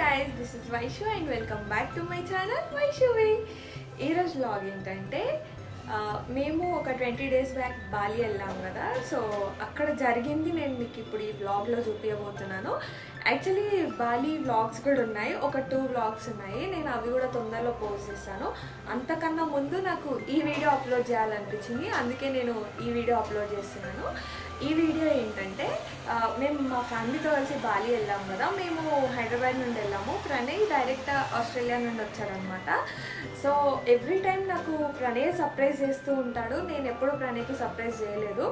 guys, this is Vaishu and welcome back to my channel Vaishuvi. ఈ రోజు vlog ఏంటంటే మేము ఒక 20 days బ్యాక్ బాలి వెళ్ళాం కదా. సో అక్కడ జరిగింది నేను మీకు ఇప్పుడు ఈ వ్లాగ్లో చూపించబోతున్నాను. యాక్చువల్లీ బాలి వ్లాగ్స్ కూడా ఉన్నాయి, ఒక 2 వ్లాగ్స్ ఉన్నాయి. నేను అవి కూడా తొందరలో పోస్ట్ చేస్తాను. అంతకన్నా ముందు నాకు ఈ వీడియో అప్లోడ్ చేయాలనిపించింది, అందుకే నేను ఈ వీడియో అప్లోడ్ చేస్తున్నాను. ఈ వీడియో ఏంటంటే మేము మా ఫ్యామిలీతో కలిసి బాలి వెళ్ళాము కదా. మేము హైదరాబాద్ నుండి వెళ్ళాము, ప్రణయ్ డైరెక్ట్ ఆస్ట్రేలియా నుండి వచ్చాడనమాట. సో ఎవ్రీ టైం నాకు ప్రణయ్ సర్ప్రైజ్ చేస్తూ ఉంటాడు, నేను ఎప్పుడు ప్రణయ్కి సర్ప్రైజ్ చేయలేదు.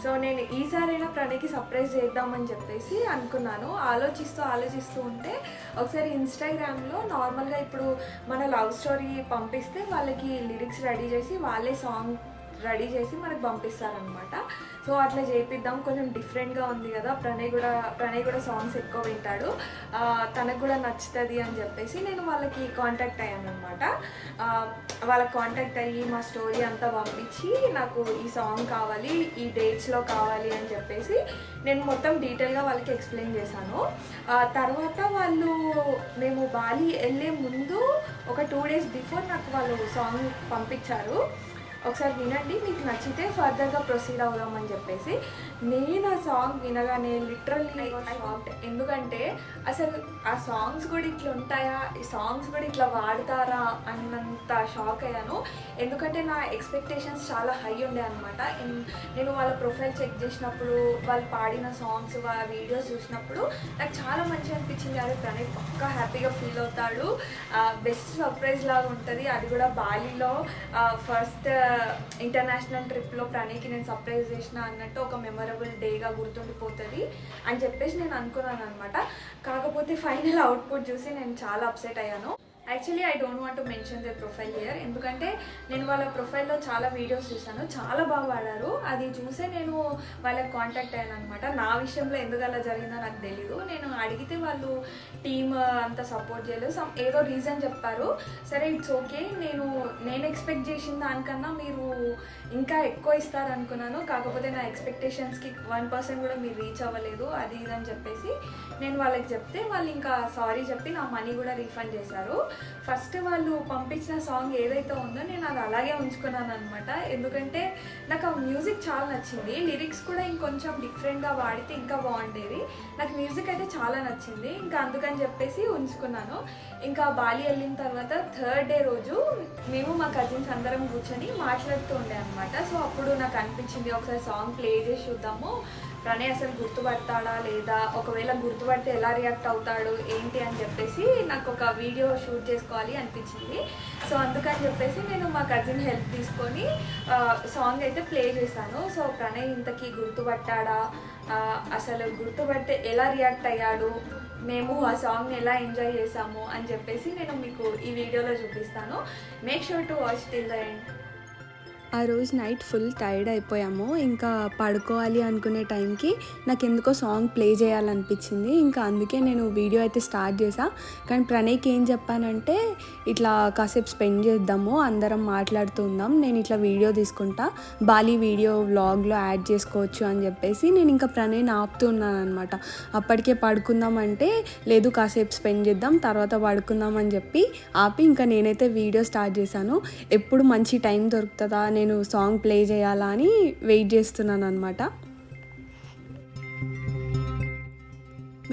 సో నేను ఈసారైనా ప్రణయ్కి సర్ప్రైజ్ చేద్దామని చెప్పేసి అనుకున్నాను. ఆలోచిస్తూ ఉంటే ఒకసారి ఇన్స్టాగ్రామ్లో నార్మల్గా ఇప్పుడు మన లవ్ స్టోరీ పంపిస్తే వాళ్ళకి లిరిక్స్ రెడీ చేసి వాళ్ళే సాంగ్ రెడీ చేసి మనకు పంపిస్తారనమాట. సో అట్లా చేపిద్దాం, కొంచెం డిఫరెంట్గా ఉంది కదా. ప్రణయ్ కూడా సాంగ్స్ ఎక్కువ వింటాడు, తనకు కూడా నచ్చుతుంది అని చెప్పేసి నేను వాళ్ళకి కాంటాక్ట్ అయ్యాను అనమాట. వాళ్ళకి కాంటాక్ట్ అయ్యి మా స్టోరీ అంతా పంపించి నాకు ఈ సాంగ్ కావాలి, ఈ డేట్స్లో కావాలి అని చెప్పేసి నేను మొత్తం డీటెయిల్గా వాళ్ళకి ఎక్స్ప్లెయిన్ చేశాను. తర్వాత వాళ్ళు మేము బాలి వెళ్ళే ముందు ఒక 2 days బిఫోర్ నాకు వాళ్ళు సాంగ్ పంపించారు. ఒకసారి వినండి, మీకు నచ్చితే ఫర్దర్గా ప్రొసీడ్ అవుదామని చెప్పేసి. నేను ఆ సాంగ్ వినగానే లిటరల్లీ షాక్డ్. ఎందుకంటే అసలు ఆ సాంగ్స్ కూడా ఇట్లా ఉంటాయా, ఈ సాంగ్స్ కూడా ఇట్లా వాడతారా అన్నంత షాక్ అయ్యాను. ఎందుకంటే నా ఎక్స్పెక్టేషన్స్ చాలా హై ఉండే అనమాట. నేను వాళ్ళ ప్రొఫైల్ చెక్ చేసినప్పుడు, వాళ్ళు పాడిన సాంగ్స్, వాళ్ళ వీడియోస్ చూసినప్పుడు నాకు చాలా మంచిగా అనిపించింది. అదే ప్రణయ్ పక్కా హ్యాపీగా ఫీల్ అవుతాడు, బెస్ట్ సర్ప్రైజ్ లాగా ఉంటుంది. అది కూడా బాలీలో ఫస్ట్ ఇంటర్నేషనల్ ట్రిప్లో ప్రణయ్కి నేను సర్ప్రైజ్ చేసిన అన్నట్టు ఒక మెమరబుల్ డేగా గుర్తుండిపోతుంది అని చెప్పేసి నేను అనుకున్నాను అనమాట. కాకపోతే ఫైనల్ అవుట్పుట్ చూసి నేను చాలా అప్సెట్ అయ్యాను. Actually I don't want to mention the profile here, ఎందుకంటే నేను వాళ్ళ ప్రొఫైల్లో చాలా వీడియోస్ చూసాను, చాలా బాగా వాడారు. అది చూసే నేను వాళ్ళకి కాంటాక్ట్ అయ్యాను అనమాట. నా విషయంలో ఎందుకు అలా జరిగిందో నాకు తెలీదు. నేను అడిగితే వాళ్ళు టీమ్ అంతా సపోర్ట్ చేయలేదు, ఏదో రీజన్ చెప్పారు. సరే ఇట్స్ ఓకే, నేను ఎక్స్పెక్ట్ చేసిన దానికన్నా మీరు ఇంకా ఎక్కువ ఇస్తారనుకున్నాను. కాకపోతే నా ఎక్స్పెక్టేషన్స్కి 1% కూడా మీరు రీచ్ అవ్వలేదు, అది ఇది అని చెప్పేసి నేను వాళ్ళకి చెప్తే వాళ్ళు ఇంకా సారీ చెప్పి నా మనీ కూడా రీఫండ్ చేశారు. ఫస్ట్ వాళ్ళు పంపించిన సాంగ్ ఏదైతే ఉందో నేను అది అలాగే ఉంచుకున్నాను అనమాట. ఎందుకంటే నాకు ఆ మ్యూజిక్ చాలా నచ్చింది, లిరిక్స్ కూడా ఇంకొంచెం డిఫరెంట్గా వాడితే ఇంకా బాగుండేది. నాకు మ్యూజిక్ అయితే చాలా నచ్చింది, ఇంకా అందుకని చెప్పేసి ఉంచుకున్నాను. ఇంకా బాలి వెళ్ళిన తర్వాత 3rd day రోజు మేము మా కజిన్స్ అందరం కూర్చొని మాట్లాడుతూ ఉండే అనమాట. సో అప్పుడు నాకు అనిపించింది ఒకసారి సాంగ్ ప్లే చేసి చూద్దాము, ప్రణయ్ అసలు గుర్తుపడతాడా లేదా, ఒకవేళ గుర్తుపడితే ఎలా రియాక్ట్ అవుతాడు ఏంటి అని చెప్పేసి నాకు ఒక వీడియో షూట్ చేసుకోవాలి అనిపించింది. సో అందుకని చెప్పేసి నేను మా కజిన్ హెల్ప్ తీసుకొని సాంగ్ అయితే ప్లే చేశాను. సో ప్రణయ్ ఇంతకీ గుర్తుపట్టాడా, అసలు గుర్తుపడితే ఎలా రియాక్ట్ అయ్యాడు, మేము ఆ సాంగ్ని ఎలా ఎంజాయ్ చేసాము అని చెప్పేసి నేను మీకు ఈ వీడియోలో చూపిస్తాను. Make sure to watch till the end. ఆ రోజు నైట్ ఫుల్ టైర్డ్ అయిపోయాము. ఇంకా పడుకోవాలి అనుకునే టైంకి నాకు ఎందుకో సాంగ్ ప్లే చేయాలనిపించింది. ఇంకా అందుకే నేను వీడియో అయితే స్టార్ట్ చేసా. కానీ ప్రణయ్కి ఏం చెప్పానంటే ఇట్లా కాసేపు స్పెండ్ చేద్దాము, అందరం మాట్లాడుతూ ఉందాం, నేను ఇట్లా వీడియో తీసుకుంటా, బాలి వీడియో వ్లాగ్లో యాడ్ చేసుకోవచ్చు అని చెప్పేసి నేను ఇంకా ప్రణయ్ని ఆపుతూ ఉన్నాను అనమాట. అప్పటికే పడుకుందామంటే లేదు కాసేపు స్పెండ్ చేద్దాం తర్వాత పడుకుందాం అని చెప్పి ఆపి ఇంకా నేనైతే వీడియో స్టార్ట్ చేశాను. ఎప్పుడు మంచి టైం దొరుకుతుందా, నేను సాంగ్ ప్లే చేయాలా అని వెయిట్ చేస్తున్నాను అనమాట.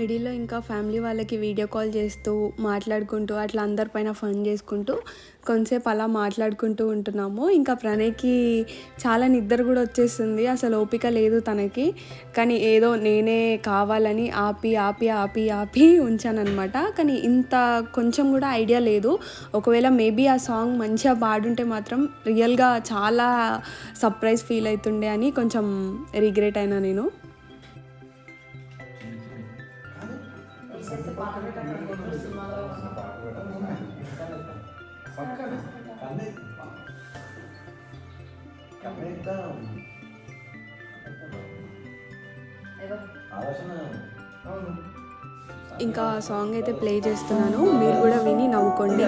మిడిల్లో ఇంకా ఫ్యామిలీ వాళ్ళకి వీడియో కాల్ చేస్తూ మాట్లాడుకుంటూ అట్లా అందరిపైన ఫన్ చేసుకుంటూ కొంతసేపు అలా మాట్లాడుకుంటూ ఉంటున్నాము. ఇంకా ప్రణయ్కి చాలా నిద్ర కూడా వచ్చేస్తుంది, అసలు ఓపిక లేదు తనకి. కానీ ఏదో నేనే కావాలని ఆపి ఉంచానన్నమాట. కానీ ఇంత కొంచెం కూడా ఐడియా లేదు. ఒకవేళ మేబీ ఆ సాంగ్ మంచిగా పాడుంటే మాత్రం రియల్గా చాలా సర్ప్రైజ్ ఫీల్ అవుతుండే అని కొంచెం రిగ్రెట్ అయినా నేను. ఇంకా సాంగ్ అయితే ప్లే చేస్తున్నాను, మీరు కూడా విని నవ్వుకోండి.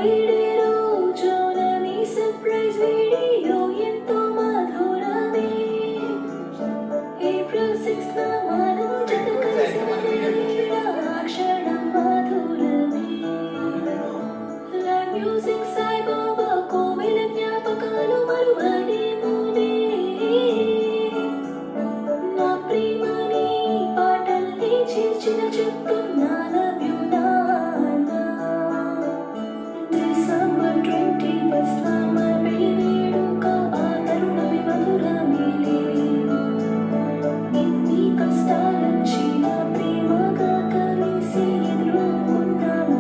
విడే రోజులని సర్ప్రైజ్ వీడియో ఎంతో మధురమే ఏప్రిల్ 6th మనం జత కలిసిన క్షణం మధురమే లైవ్ మ్యూజిక్ సాయిబాబా కోవిల జ్ఞాపకాలు మరువలేమునే నా ప్రేమని పాటల్ని చేర్చిన చెప్తున్నా love you నాన్న December 21st మన పెళ్లి వేడుక ఆ తరుణమే మధురమేలే ఎన్ని కష్టాలొచ్చి నా ప్రేమగా కలిసి ఎదుర్కొన్నాము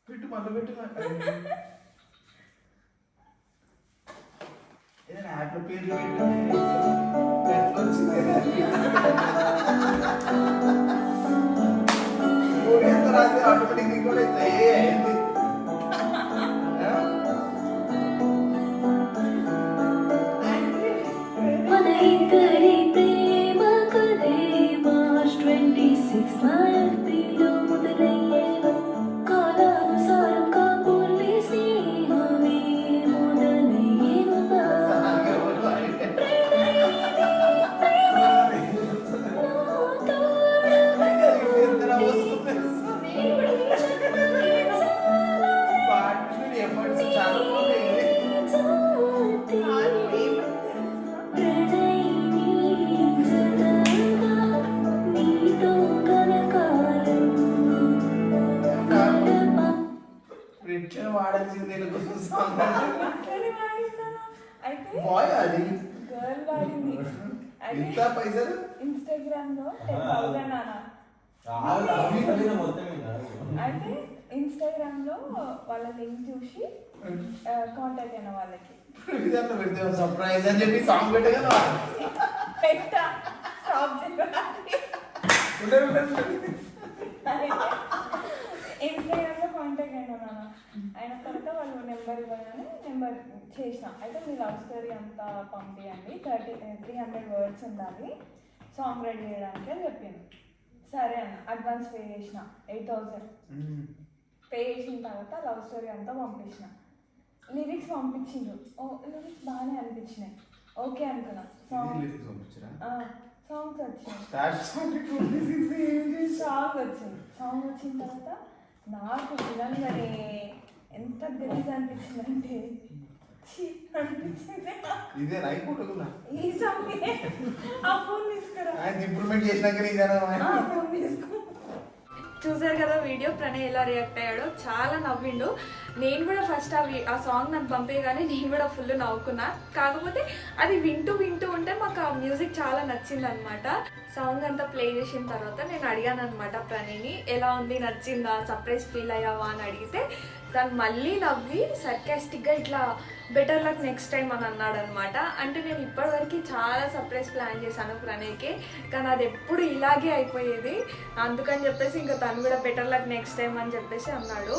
పెట్టు మళ్ళీ పెట్టు ఏదైనా యాప్ల పేర్లు పెట్టు ఎట్లా వచ్చింది ఎంత రాస్తే ఆటోమేటిక్ కూడా ఇట్లా అయింది మన ఇద్దరి ప్రేమ కథే మార్చ్ 26 FBలో మొదలయ్యే కాలానుసారం కాబోలే స్నేహమే మొదలయ్యేనుగా వాడాల్సింది అయితే బాయ్ అది గర్ల్ వాడింది ఎంత పైసలు ఇన్స్టాగ్రామ్ లో 10,000 అన్న అయితే ఇన్స్టాగ్రామ్ లో వాళ్ళ లింక్ చూసి కాంటాక్ట్ అయిన వాళ్ళకి విధానం పెడితే సర్ప్రైజ్ అని చెప్పి సాంగ్ పెట్టగా పెట్టా స్టాప్ చేయడానికి ఇన్స్టాగ్రామ్ లో కాంటాక్ట్ అయినా నాన్న అయిన తర్వాత వాళ్ళు నెంబర్ ఇవ్వగానే నెంబర్ చేసిన అయితే మీ లవ్ స్టోరీ అంతా పంపించండి 300 వర్డ్స్ ఉండాలి సాంగ్ రెడీ చేయడానికి అని చెప్పింది సరే అన్న అడ్వాన్స్ పే చేసిన 8,000 పే చేసిన తర్వాత లవ్ స్టోరీ అంతా పంపించిన లిరిక్స్ పంపించిండ్రు ఓ లిరిక్స్ బాగానే అనిపించినాయి ఓకే అనుకున్నా సాంగ్స్ వచ్చినాయి సాంగ్ వచ్చిన తర్వాత నాకు వినంగానే ఎంత గలీజ్ అనిపించిందంటే అనిపించింది ఇదే అయిపోతున్నా ఈ సాంగ్ ఆ ఫోన్ తీసుకురా ఇంప్రూవ్మెంట్ చేసినాక ఆ ఫోన్ తీసుకో చూసారు కదా వీడియో ప్రణయ్ ఎలా రియాక్ట్ అయ్యాడో చాలా నవ్విండు నేను కూడా ఫస్ట్ ఆ సాంగ్ నాకు పంపేయగానే నేను కూడా ఫుల్ నవ్వుకున్నా కాకపోతే అది వింటూ ఉంటే మాకు ఆ మ్యూజిక్ చాలా నచ్చింది అనమాట సాంగ్ అంతా ప్లే చేసిన తర్వాత నేను అడిగాను అనమాట ప్రణయ్ని ఎలా ఉంది నచ్చిందా సర్ప్రైజ్ ఫీల్ అయ్యావా అని అడిగితే తను మళ్ళీ నవ్వి సర్కాస్టిక్గా ఇట్లా బెటర్ లక్ నెక్స్ట్ టైం అని అన్నాడు అనమాట అంటే నేను ఇప్పటివరకు చాలా సర్ప్రైజ్ ప్లాన్ చేశాను ప్రణయ్కి కానీ అది ఎప్పుడు ఇలాగే అయిపోయేది అందుకని చెప్పేసి ఇంకా తను కూడా బెటర్ లక్ నెక్స్ట్ టైం అని చెప్పేసి అన్నాడు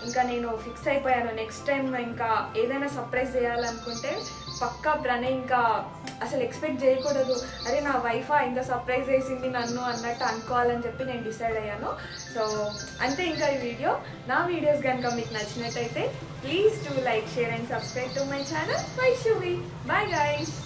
ఇంకా నేను ఫిక్స్ అయిపోయాను నెక్స్ట్ టైం ఇంకా ఏదైనా సర్ప్రైజ్ చేయాలనుకుంటే పక్కా ప్రణయ్ ఇంకా అసలు ఎక్స్పెక్ట్ చేయకూడదు అరే నా వైఫా ఇంత సర్ప్రైజ్ చేసింది నన్ను అన్నట్టు అనుకోవాలని చెప్పి నేను డిసైడ్ అయ్యాను సో అంతే ఇంకా ఈ వీడియో నా వీడియోస్ కనుక మీకు నచ్చినట్టయితే please do like share and subscribe to my channel Vaishuvi bye guys